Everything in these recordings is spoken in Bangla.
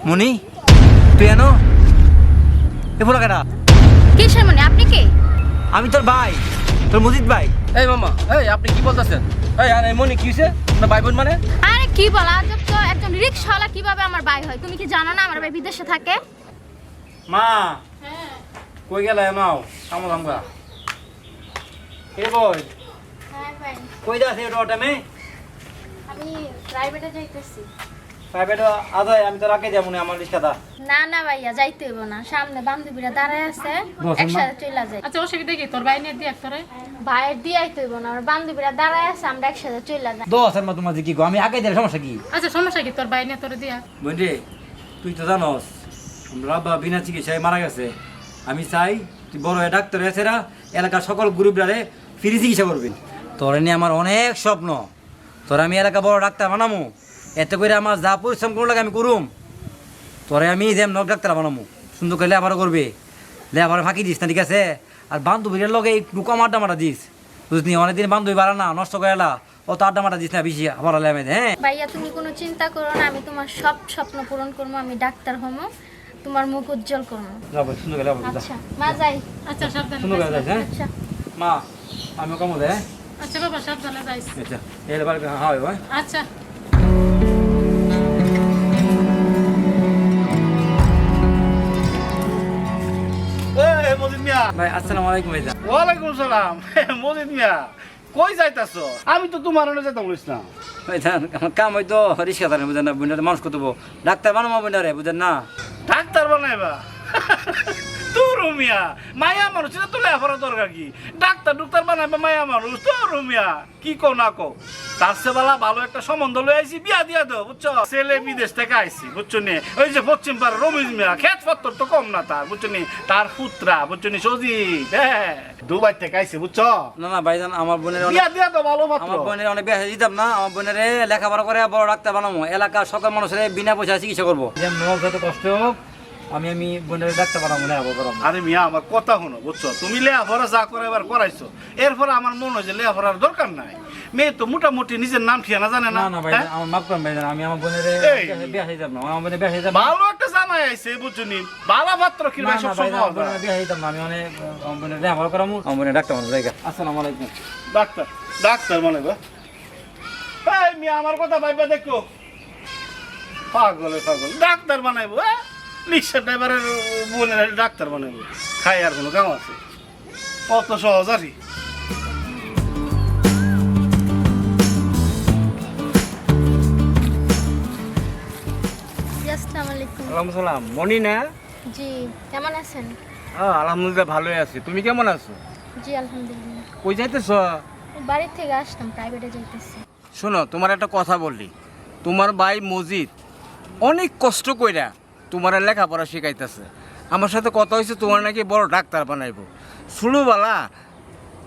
মনি তুই এনো এ বলো কেটা কিসের মনে আপনি কে? আমি তোর ভাই তোর মজিদ ভাই। এই মামা এই আপনি কি বলতেছেন? এই আরে মনি কি হইছে? না ভাই বোন মানে? আরে কি বল আজব তো, একজন রিকশাওয়ালা কিভাবে আমার ভাই হয়? তুমি কি জানো না আমার ভাই বিদেশে থাকে? মা কই গেল নাও কামো আমগা এ বই হ্যাঁ ভাই, কই যাস এই রোটা মে আমি প্রাইভেটে যাইতেছি। প্রাইভেট আদায় আমি তো রাখে যাবো না আমার রিক্সাটা। না না ভাইয়া যাইতে হইব না, সামনে বান্ধবীরা দাঁড়ায় আছে, একসাথে চলে যাই। আচ্ছা অসুবিধা কি তোর ভাই নিয়ে দিয়ে তোরে? ভাইয়ের দিয়ে আইতে হইব না, আমার বান্ধবীরা দাঁড়ায় আছে, আমরা একসাথে চলে যাই। দোষ আর মা তোমার কি গো আমি আগে দিলে সমস্যা কি? আচ্ছা সমস্যা কি তোর ভাই নিয়ে তোরে দিয়া? বন্ধে তুই তো জানোস আমরা বাবা বিনা চিকিৎসায় মারা গেছে। আমি চাই তুই বড় হয়ে ডাক্তার এসেরা এলাকার সকল গ্রুপরারে ফ্রি চিকিৎসা করবি। তোর নিয়ে আমার অনেক স্বপ্ন, তোর আমি এলাকা বড় ডাক্তার বানামু, এতে করে আমার যা পরিশ্রম করলো লাগে আমি করুম। তোরে আমি যেম নক ডাক্তার বানামু, সুন্দর করে লেখাপড়া করবে, লেখাপড়া ফাঁকি দিস না ঠিক আছে। আর বান্ধবীর লগে একটু কম আড্ডা মারা দিস বুঝলি, অনেকদিন বান্ধবী বাড়া না নষ্ট করে এলা অত আড্ডা মারা দিস না বেশি ভালো লাগে। হ্যাঁ ভাইয়া তুমি কোনো চিন্তা করো না, আমি তোমার সব স্বপ্ন পূরণ করবো, আমি ডাক্তার হবো, তোমার মুখ উজ্জ্বল করবো। সুন্দর করে আচ্ছা মা যাই। আচ্ছা সাবধানে সুন্দর করে যাইস। যাইস। হ্যাঁ আচ্ছা মা আমি কম দেয়। আচ্ছা বাবা সাবধানে যাইস। আচ্ছা এবার হয় ভাই। আচ্ছা এই মজিদ মিয়া। ভাই আসসালামু আলাইকুম ভাই। ওয়ালাইকুম সালাম। মজিদ মিয়া কই যাইতাছ? আমি তো তোমার ওখানে যেতাম বলিস না। ভাই আমার কাম হয়তো রিক্সা ধরে বুঝেন না, বুঝেন মানুষ কত ডাক্তার বানাবো বুঝারে বুঝেন না। ডাক্তার বানাইবা? তোর মিয়া মায়া মানুষ, এটা তো লেখাপড়া দরকার কি? ডাক্তার বানাইবা মায়া মানুষ? তোর মিয়া কি কো না কো, তার সে বেলা ভালো একটা সম্বন্ধ লই আইছি, বিয়া দিয়া দাও বুঝছো। ছেলে বিদেশ থেকে আইছি বুঝছো নি, ওই যে পশ্চিম পাড়া রমিজ মিয়া, খেত পত্তর তো কম না তার বুঝছো নি, তার পুত্রা বুঝছো নি সজিব, হ্যাঁ দুবাই থেকে আইছি বুঝছো। না না ভাইজান আমার বোনের বিয়া দিয়া দাও ভালো মাত্র। আমার বোনের অনেক বেশি দিতাম না, আমার বোনের লেখাপড়া করে বড় ডাক্তার বানাবো, এলাকার সকল মানুষের বিনা পয়সা চিকিৎসা করবো। যত কষ্ট হোক আমি বোনের ডাক্তার বানাবো না। আরে মিয়া আমার কথা শোনো বুঝছো, তুমি লেখাপড়া যা করে এবার করাইছো, এরপরে আমার মনে হয় যে লেখাপড়ার দরকার নাই। মেয়ে তো মোটামুটি নিজের নাম ঠিকানা জানে না। না না ভাই হ্যাঁ? আমার মাফ করেন ভাইজান, আমি আমার বোনের এই। বিয়া হয়ে যাব না, আমার বোনের বিয়া হয়ে যাব। ভালো একটা জামাই আইছে বুঝছো নি, বালা পাত্র কি না ভাই না সব ভাই সম্ভব আমার বোনের বিয়া হয়ে যাব না, আমি অনেক আমার বোনের লেখাপড়া করামু, আমার বোনের ডাক্তার বানাবো জায়গা। আসসালামু আলাইকুম। ডাক্তার মানে গো। এই মিয়া আমার কথা ভাইবা দেখো, পাগল ডাক্তার বানাইবো, হ্যাঁ রিক্সা ড্রাইভারের বোনের ডাক্তার বানাইবো, খাই আর কোনো কাম আছে? কত সহজ আরই। জি, আসসালামু আলাইকুম। আলহামদুলিল্লাহ মনি না? জি কেমন আছেন? হ্যাঁ আলহামদুলিল্লাহ ভালোই আছি। তুমি কেমন আছো? জি আলহামদুলিল্লাহ। কই যাইতেছ? বাড়ির থেকে আসতাম, প্রাইভেটে যাইতেছি। শোনো তোমার একটা কথা বললি, তোমার ভাই মজিদ অনেক কষ্ট কইরা তোমার লেখাপড়া শিখাইতেছে। আমার সাথে কথা হয়েছে তোমার নাকি বড় ডাক্তার বানাইবো। ছোটোবেলা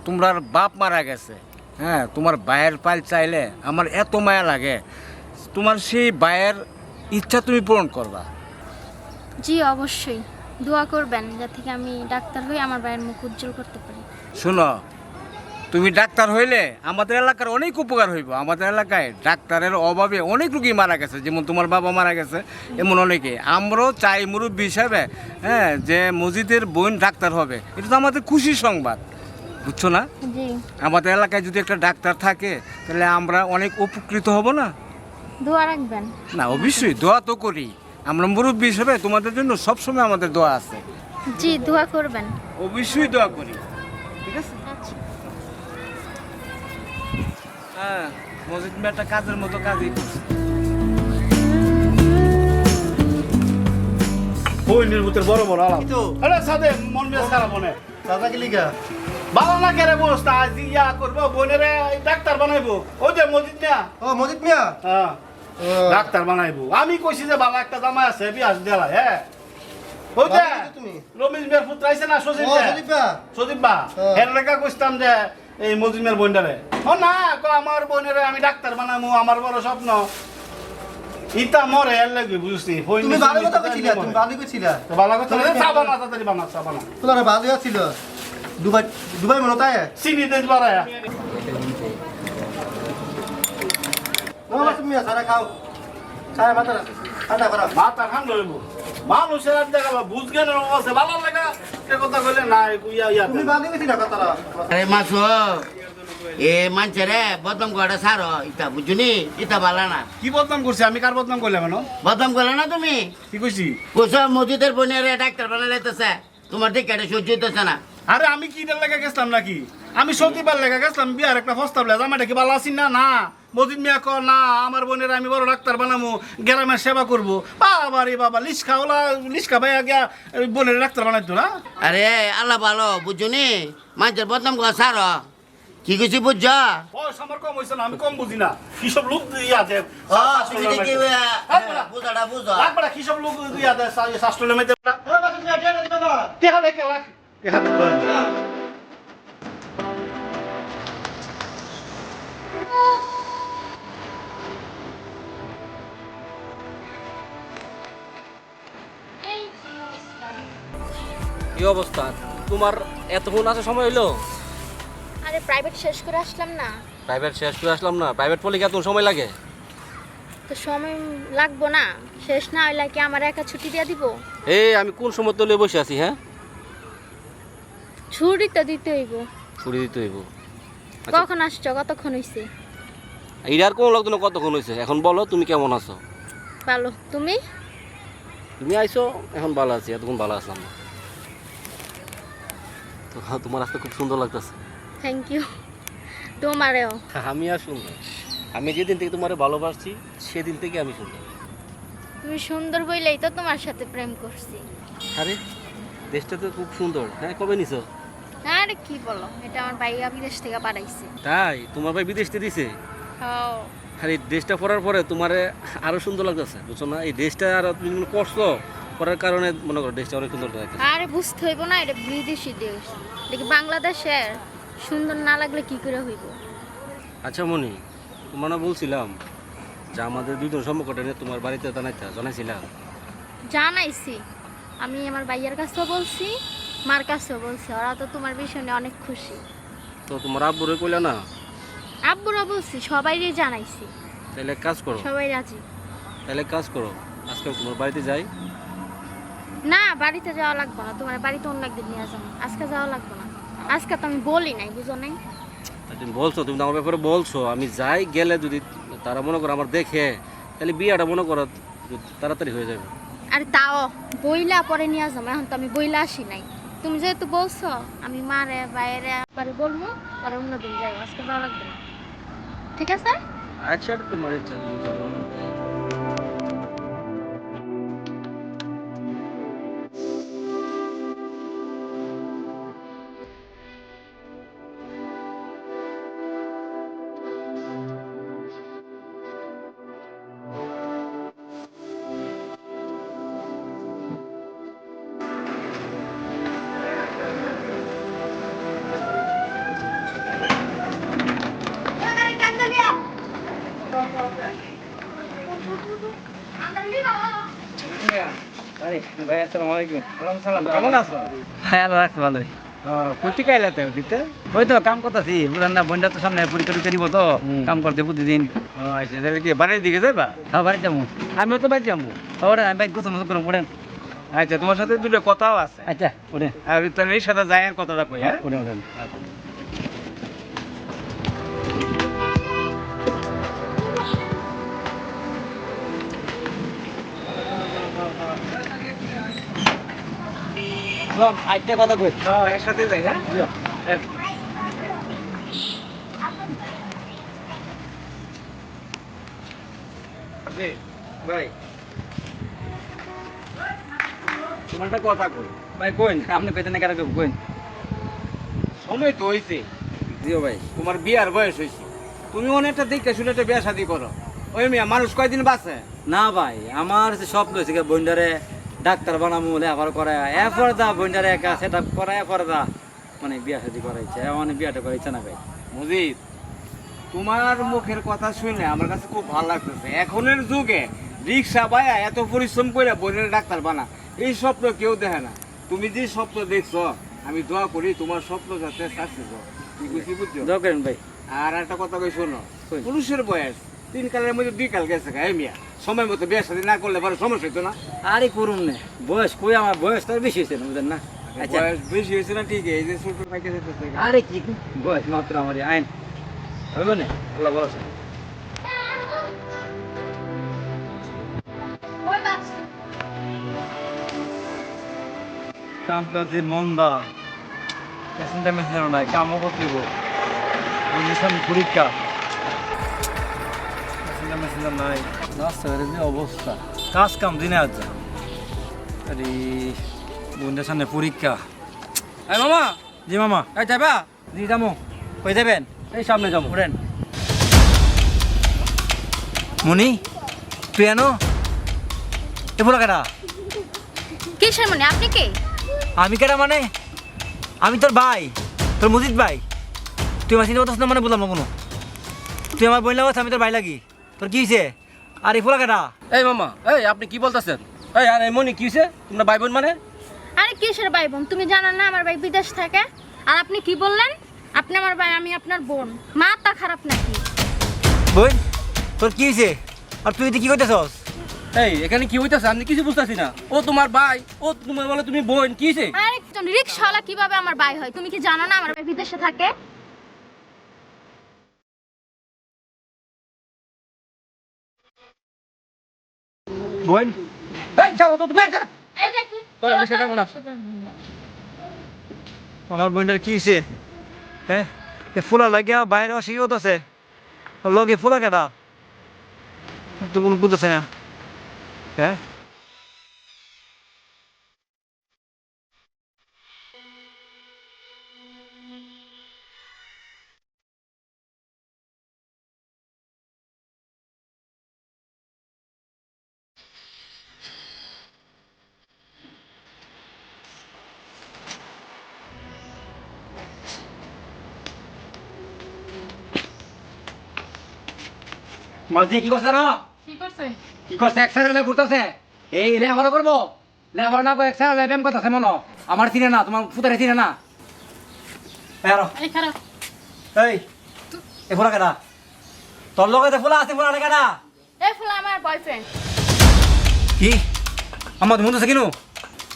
তোমার বাপ মারা গেছে, হ্যাঁ তোমার ভাইয়ের পাল চাইলে আমার এত মায়া লাগে, তোমার সেই ভাইয়ের ইচ্ছা তুমি পূরণ করবা। জি অবশ্যই, দোয়া করবেন যাতে আমি ডাক্তার হয়ে আমার ভাইয়ের মুখ উজ্জ্বল করতে পারি। শোনো তুমি ডাক্তার হইলে আমাদের এলাকার অনেক উপকার হইব। আমাদের এলাকায় ডাক্তারের অভাবে অনেক রুগী মারা গেছে, যেমন তোমার বাবা মারা গেছে এমন অনেকে। আমরাও চাই মুরব্বী হিসাবে, হ্যাঁ যে মসজিদের বোন ডাক্তার হবে, এটা তো আমাদের খুশির সংবাদ বুঝছো না। জি আমাদের এলাকায় যদি একটা ডাক্তার থাকে তাহলে আমরা অনেক উপকৃত হব না? দোয়া রাখবেন। না অবশ্যই দোয়া তো করি, আমরা মুরব্বী হিসাবে তোমাদের জন্য সবসময় আমাদের দোয়া আছে। জি দোয়া করবেন। অবশ্যই দোয়া করি, ঠিক আছে। আচ্ছা হ্যাঁ মসজিদ একটা কাজের মতো কাজই করছে। বইনের ভিতর বড় বড় আলাপ। আরে সাদে মন মেজাজ খারাপ মনে। দাদা কি লিখা? ভালো না কেরে বসতা আজ ইয়া করবো, বোনেরে ডাক্তার বানাইবো। ওই যে মসজিদ মিয়া, ও মজিদ মিয়া। হ্যাঁ ও, ডাক্তার বানাইবো। আমি কইছি যে ভালো একটা জামাই আছে, বিয়াস দেলা। হ্যাঁ ওই যে ভালো তুমি? রমিজ মিয়ার পুত্র আইছে না সজীব ও মিয়া? সজীব মিয়া। সজীব বা হ্যাঁ। এর লেখা কইতাম যে এই মসজিদ মিয়ার বোনটারে, ও না কো আমার বোনেরে আমি ডাক্তার বানামু, আমার বড় স্বপ্ন। ইতা মরে এর লাগবে বুঝছি। তুমি ভালো কথা কইছিলা, তুমি ভালো কইছিলা। ভালো কথা না, চাবা না তাড়াতাড়ি বানা, চাবা না। তোমার ভালো ছিল। দুবাই দুবাই মনে তাই? চিনি দিতে পারে। ও তুমি সারা খাও। চায় মাথা ঠান্ডা করা মাথা ঠান্ডা হইব মানুষের আর দেখা বুঝ জ্ঞান আছে ভালো লাগা এ কথা কইলে না ইয়া তুমি বালি গেছি না কথাটা আরে মাসো এ মানছে রে বদনাম করে সারো ইটা বুঝুনি ইটা ভালো না কি বদনাম করছে আমি কার বদনাম করলাম কেন বদনাম করলে না তুমি কি কইছি কোসা মসজিদের বোনের ডাক্তার বানা লাইতেছে তোমার দিকে এটা সহ্য হইতেছে না আরে আমি কি এটার লেগে গেছিলাম নাকি আমি সতীবার লেগে গেছিলাম বিয়ার একটা প্রস্তাব লেগে জামাইটা কি ভালো আছি না না মজিদ মিয়া কর না আমার বোনের আমি বড় ডাক্তার বানাবো গ্রামের সেবা করবো বাবা রে বাবা লিস্কা ভাই আগে বোনের ডাক্তার বানাইতো না আরে আল্লাহ ভালো বুঝুনি মানুষের বদনাম করে সারো কি কিছু বুঝছ বয়স আমার কম হয়েছে না আমি কম বুঝি না কি সব লোক ইয়া দেয় ও তুমি দেখি বুঝাটা বুঝো রাখবা কি সব লোক ইয়া দেয় শাস্ত্র মেতে টেহা লেখে রাখ টেহা কি অবস্থা তোমার এতক্ষণ আসা সময় হইলো আরে প্রাইভেট শেষ করে আসলাম না, প্রাইভেট শেষ করে আসলাম না প্রাইভেট পড়লে কি এত সময় লাগে তো সময় লাগবো না? শেষ না হইলে কি আমার একা ছুটি দিয়ে দিব? এই আমি কোন সময় তলে বসে আছি হ্যাঁ ছুটি তো দিতে হইব। ছুটি দিতে হইব কখন আসছো, কতক্ষণ হইছে? এটার কোন লাগতো না কতক্ষণ হয়েছে এখন বলো তুমি কেমন আছো ভালো, তুমি? তুমি আইছো এখন ভালো আছি এতক্ষণ ভালো আসলাম না তো তোমার আসতে খুব সুন্দর লাগতেছে থ্যাংক ইউ। তোমারেও। আমি আর সুন্দর আমি যেদিন থেকে তোমারে ভালোবাসছি সেদিন থেকে আমি সুন্দর তুমি সুন্দর বইলেই তো তোমার সাথে প্রেম করছি। আরে দেশটা তো খুব সুন্দর হ্যাঁ কবে নিছো আরে কি বলো, এটা আমার ভাইয়া বিদেশ থেকে পাঠাইছে। তাই তোমার ভাই বিদেশ থেকে দিছে হ্যাঁ, আর এই ড্রেসটা পরার পরে তোমার আরো সুন্দর লাগতেছে বুঝছো না এই ড্রেসটা আর তুমি করছো করার কারণে মনে করো ড্রেসটা অনেক সুন্দর লাগতেছে আরে বুঝতে হইব না, এটা বিদেশি দেশ, দেখি বাংলাদেশের সুন্দর না লাগলে কি করে হইব? আচ্ছা মনি তোমার না বলছিলাম যে আমাদের দুজন সম্পর্কটা নিয়ে তোমার বাড়িতে জানাইছিলাম জানাইছি, আমি আমার ভাইয়ার কাছেও বলছি, মার কাছেও বলছি, ওরা তো তোমার বিষয় নিয়ে অনেক খুশি। তো তোমার আব্বুরে কইলা না আব্বুরা বলছি, সবাইরে জানাইছি, তাহলে এক কাজ করো সবাই রাজি। তাহলে এক কাজ করো আজকে তোমার বাড়িতে যাই না, বাড়িতে যাওয়া লাগবে না, তোমার বাড়িতে অন্য একদিন নিয়ে যাবো, আজকে যাওয়া লাগবে না, আজকে তো আমি বলি নাই, বুঝো নাই? তা তুমি বলছো তুমি তো আমার ব্যাপারে বলছো আমি যাই গেলে যদি তারা মনে করো আমার দেখে তাহলে বিয়েটা মনে করো তাড়াতাড়ি হয়ে যাবে আরে তাও বইলা পরে নিয়ে যাবো, এখন তো আমি বইলা আসি নাই, তুমি যেহেতু বলছো আমি মারে বাইরে বাড়ি বলবো, পরে অন্যদিন যাই, আজকে যাওয়া লাগবে না, ঠিক আছে? আচ্ছা তোমার ইচ্ছা তুমি যাও। ভাই আসসালামু আলাইকুম। কেমন আছো? হ্যাঁ আল্লাহ রাখছে ভালোই। কুটি কাইলাতে দিতে ওই তো কাম করতেছি, বুঝলেন না বোনটা তো সামনে পরীক্ষা দিব তো কাম করতে প্রতিদিন। আচ্ছা তাহলে কি বাড়ির দিকে যাবা হ্যাঁ বাড়ি যাবো, আমিও তো বাড়ি যাবো ওরে আমি বাইক গোসল মোসল করে পড়েন। আচ্ছা তোমার সাথে দুটো কথাও আছে আচ্ছা ওরে আর তাহলে এই সাথে যাই আর কথাটা কই হ্যাঁ ওরে ওরে আরেকটা কথা কই, একসাথে যাই হ্যাঁ ভাই তোমার একটা কথা কই ভাই কইন আপনি পেতে না কারো কইন। সময় তো হয়েছে জিও ভাই তোমার বিয়ার বয়স হয়েছে তুমি অনেকটা দেখে শুনে একটা বিয়া শাদি করো ওই মিয়া মানুষ কয়দিন বাঁচে না ভাই আমার যে স্বপ্ন হয়েছে বোনটারে ডাক্তার বানাবো লেবার করা এরপর দা বোনটারে একা সেট আপ করা এরপর দা মানে বিয়া শাদি করা ইচ্ছা মানে বিয়াটা করা ইচ্ছা না ভাই। মুজিদ তোমার মুখের কথা শুনে আমার কাছে খুব ভালো লাগতেছে এখনের যুগে রিক্সা বায়া এত পরিশ্রম করে বোনের ডাক্তার বানা এই স্বপ্ন কেউ দেখে না তুমি যে স্বপ্ন দেখছো আমি দোয়া করি তোমার স্বপ্ন যাতে সাকসেস হয় কি বুঝি বুঝছো দোয়া করেন ভাই। আর একটা কথা কই শোনো কই। পুরুষের বয়স 3 কালের মধ্যে 2 কাল গেছে গা, এই মিয়া সময় মতো বিয়ে শাদী না করলে পরে সমস্যা হইতো না। আরে করুন না, বয়স কই আমার বয়স তো আর বেশি হয়েছে না, বুঝলেন না? আচ্ছা বয়স বেশি হয়েছে না ঠিক, এই যে ছোট পাইকে যেতেছে গা। আরে কি বয়স মাত্র আমার আইন হবে না, আল্লাহ বলছে। ওই বাস কামকাজে মন্দা পেশেন্টটা মেশানো নাই, কামও করতে গো পরীক্ষা পেশেন্টটা মেশানো নাই, রাস্তাঘাটের যে অবস্থা, কাজ কাম দিনে আজ যা। আরে বোনটার সামনে পরীক্ষা। এই মামা, জি মামা। এই যাবা? জি যাবো। কই যাবেন? এই সামনে যাবো। উঠেন। মনি তুই এনো এ বলা কেটা? কিসের মনে আপনি কে? আমি কেটা মানে? আমি তোর ভাই, তোর মজিদ ভাই। তুই আমার চিন্তা করতেছ না মানে বললাম না কোনো। তুই আমার বোন লাগাস, আমি তোর ভাই লাগি। তোর কি হয়েছে? আর এই ফোলা কেটা? এই মামা, এই আপনি কি বলতেছেন? এই আর এই মনি কি হয়েছে? তোমরা ভাই বোন মানে? আরে কিসের ভাই বোন? তুমি জানো না আমার ভাই বিদেশ থাকে? আর আপনি কি বললেন? আপনি আমার ভাই, আমি আপনার বোন। মাথা খারাপ নাকি? বোন তোর কি হয়েছে? আর তুই কি করতেছস? এই এখানে কি হইতাছে আমি কিছু বুঝতাছি না। ও তোমার ভাই, ও তোমার বলে তুমি বোন, কি হয়েছে? আরে একজন রিকশাওয়ালা কিভাবে আমার ভাই হয়? তুমি কি জানো না আমার ভাই বিদেশে থাকে? বোন এই চলো তো তুমি এই যে কি? তোর সেটা মনে আছে? আমার বোনটার কি হয়েছে? হ্যাঁ এ ফুলা লাগিয়া বাইরে অসুবিধ আছে, লগে ফুলা কেটা তো কোনো বুঝতেছে না। হ্যাঁ মাঝে কি করছে না? কি করছে? কি করছে? এক্সারসাইজ করতেছে। এই লেখাপড়া করবো, লেখাপড়া না করে এক্সারসাইজ ব্যায়াম করতেছে মনো। আমার চিনে না, তোমার ফুতারে চিনে না। এই খারাপ। এই এ ফোলা কেটা? তোর লগে যে ফোলা আছে, ফোলা কেটা? এই ফুলা আমার বয়ফ্রেন্ড। কি আমার মন আছে কিনু?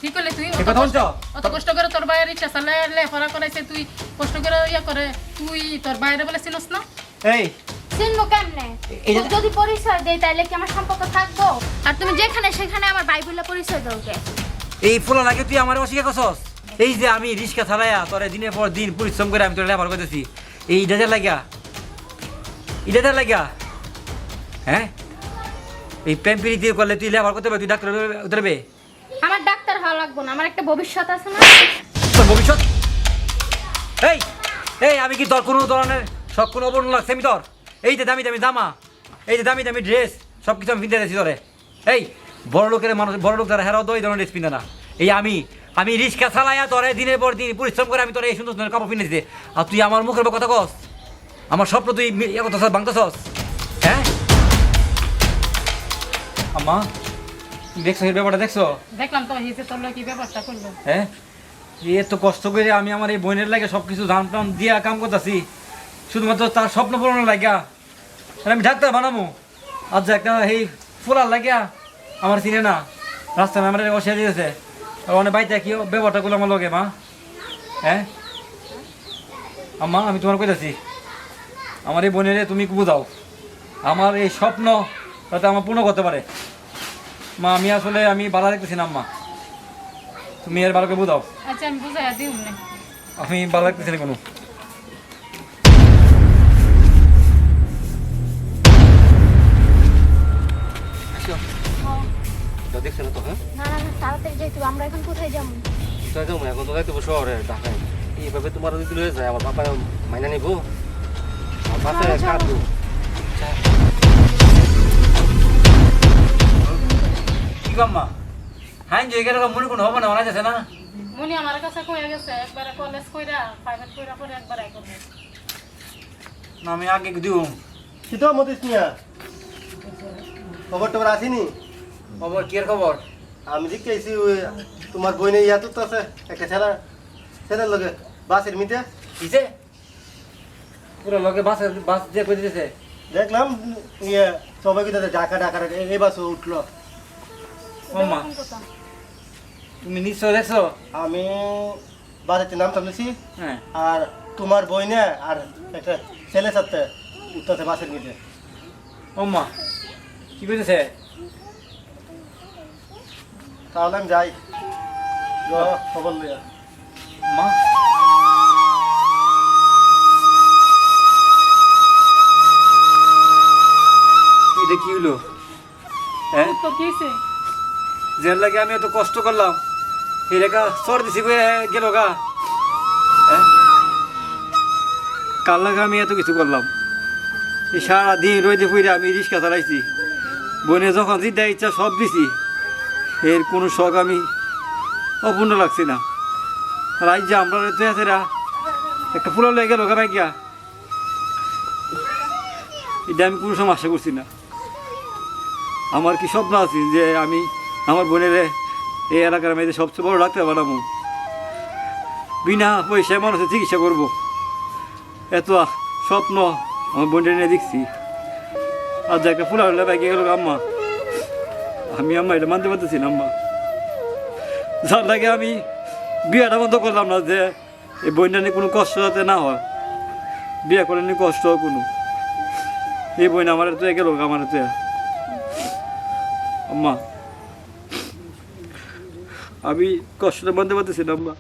কি করলে তুই? এ কথা বলছো? অত কষ্ট করে তোর বাইরে রিক্সা চালে লেখাপড়া করাইছে, তুই কষ্ট করে ইয়া করে, তুই তোর বাইরে বলে চিনস না? এই চিনবো কেমনে? এই যে- যদি পরিচয় দেই তাইলে কি আমার সম্পর্ক থাকবো? আর তুমি যেখানে সেখানে আমার ভাই বলে পরিচয় দাও কে? এই ফোলা লাগে তুই আমার অস্বীকার করছস? এই যে আমি রিক্সা চালাইয়া তোরে দিনের পর দিন পরিশ্রম করে আমি তোর লেখাপড়া করতেছি, এই ইডাটার লাগিয়া, ইডাটার লাগিয়া। হ্যাঁ এই প্যাম্পিরি দিয়ে করলে তুই লেখাপড়া করতে পারবি, তুই ডাক্তার উতরবে? আমার ডাক্তার হওয়া লাগবো না, আমার একটা ভবিষ্যৎ আছে না? তোর ভবিষ্যৎ? এই এই আমি কি তোর কোনো ধরনের সব কোনো অবর্ণ লাগছে আমি তোর? এই যে দামি দামি জামা, এই যে দামি দামি ড্রেস, সব কিছু আমি কিনতে দিয়েছি তোরে। এই বড় লোকের মানুষ, বড় লোক যারা হেরাও তো এই ধরনের ড্রেস কিনে না। এই আমি রিক্সা চালাইয়া তোরে দিনের পর দিন পরিশ্রম করে আমি তোরে এই সুন্দর সুন্দর কাপড় কিনেছি, আর তুই আমার মুখের উপর কথা কস? আমার স্বপ্ন তুই ইয়ে করতেছ, ভাঙতেছস? হ্যাঁ আম্মা তুমি দেখছো এই ব্যাপারটা দেখছো? দেখলাম তো হিসে তোর লোক কি ব্যবস্থা করলো। হ্যাঁ এত কষ্ট করে আমি আমার এই বোনের লাগে সব কিছু ধান টান দিয়া কাম করতেছি, শুধুমাত্র তার স্বপ্ন পূরণের লাগিয়া। আর আমি ডাক্তার বানাবো, আজ যে একটা এই ফুলার লাগিয়া আমার চিনে না, রাস্তায় আমার বসে দিয়েছে। আর অনেক বাড়িতে কি ব্যবহারটা করলো আমার লগে মা? হ্যাঁ আম্মা আমি তোমার কইতাছি, আমার এই বোনের তুমি বুঝাও, আমার এই স্বপ্ন যাতে আমার পূর্ণ করতে পারে। মা আমি আসলে আমি ভালো দেখতেছি না আম্মা, তুমি এর ভালোকে বুঝাও। আচ্ছা আমি বুঝাইয়া দিই না। আমি ভালো লাগতেছি না কোনো। দেখছো না তো? হ্যাঁ না না না, তাড়াতাড়ি যাইতে হবে। আমরা এখন কোথায় যাবো? তাই তো এখন তো যাইতে শহরে ঢাকায়। এইভাবে তোমার যদি লয়ে যায় আমার বাবা মাইনা নিব, আমার বাসায় চলো, চলো। কাটবো। কি কাম্মা? হ্যাঁ যে এখানে মনে কোনো হবে না, মনে যাচ্ছে না? মনি আমার কাছে কইয়া গেছে একবারে কলেজ কইরা প্রাইভেট কইরা পরে একবার আই করবে। না আমি আগে দিও কি তো মতিস মিয়া, খবর টবর আসেনি? খবর কি আর খবর? আমি দেখতেছি তোমার বইনে ইয়াত তো আছে একটা ছেলে, ছেলের লগে বাসের মিটে। কিসে পুরো লোকে বাস দিয়ে কই দিতেছে? দেখলাম ইয়ে সবাই কিন্তু ঢাকা ঢাকা এই বাসে উঠলো। আম্মা তুমি নিশ্চয় দেখছো? আমি বাসেতে নাম সামনেছি, হ্যাঁ। আর তোমার বই না আর একটা ছেলে সাথে উঠতেছে বাসের নিচে। আম্মা কি করেছে? তাহলে আমি যাই, খবর লইয়া। মা এটা কি হলো? হ্যাঁ, তো কি হয়েছে? যে লাগে আমি এত কষ্ট করলাম এই রেখা সর দিছি গেল গা। হ্যাঁ, কাল লাগে আমি এত কিছু করলাম, এই সারাদিন রোদে ফুইরে আমি রিক্সা চালাইছি, বোনে যখন যেটা ইচ্ছা সব দিছি, এর কোনো শখ আমি অপূর্ণ লাগছে না। রাইজ যে আমরা তো আছে একটা ফুলা লেগে গেল গা ভাইয়া, এটা আমি কোনো সময় আশা করছি না। আমার কি স্বপ্ন আছে যে আমি আমার বোনের এই এলাকার মেয়েদের সবচেয়ে বড় ডাক্তার বানাবো, বিনা পয়সায় মানুষের চিকিৎসা করবো, এত স্বপ্ন আমার বোনের নিয়ে দেখছি। আর যে একটা ফুলা হলে বাইকে গেল আম্মা, আমি আম্মা এটা মানতে পারতেছি না আম্মা। যার লাগে আমি বিয়েটা বন্ধ করলাম না, যে এই বইটা নিয়ে কোনো কষ্ট যাতে না হয়, বিয়ে করে নিয়ে কষ্ট হয় কোনো। এই বই না আমার তো গেল আমার তো আম্মা, আমি কষ্টটা মানতে পারতেছি না আম্মা।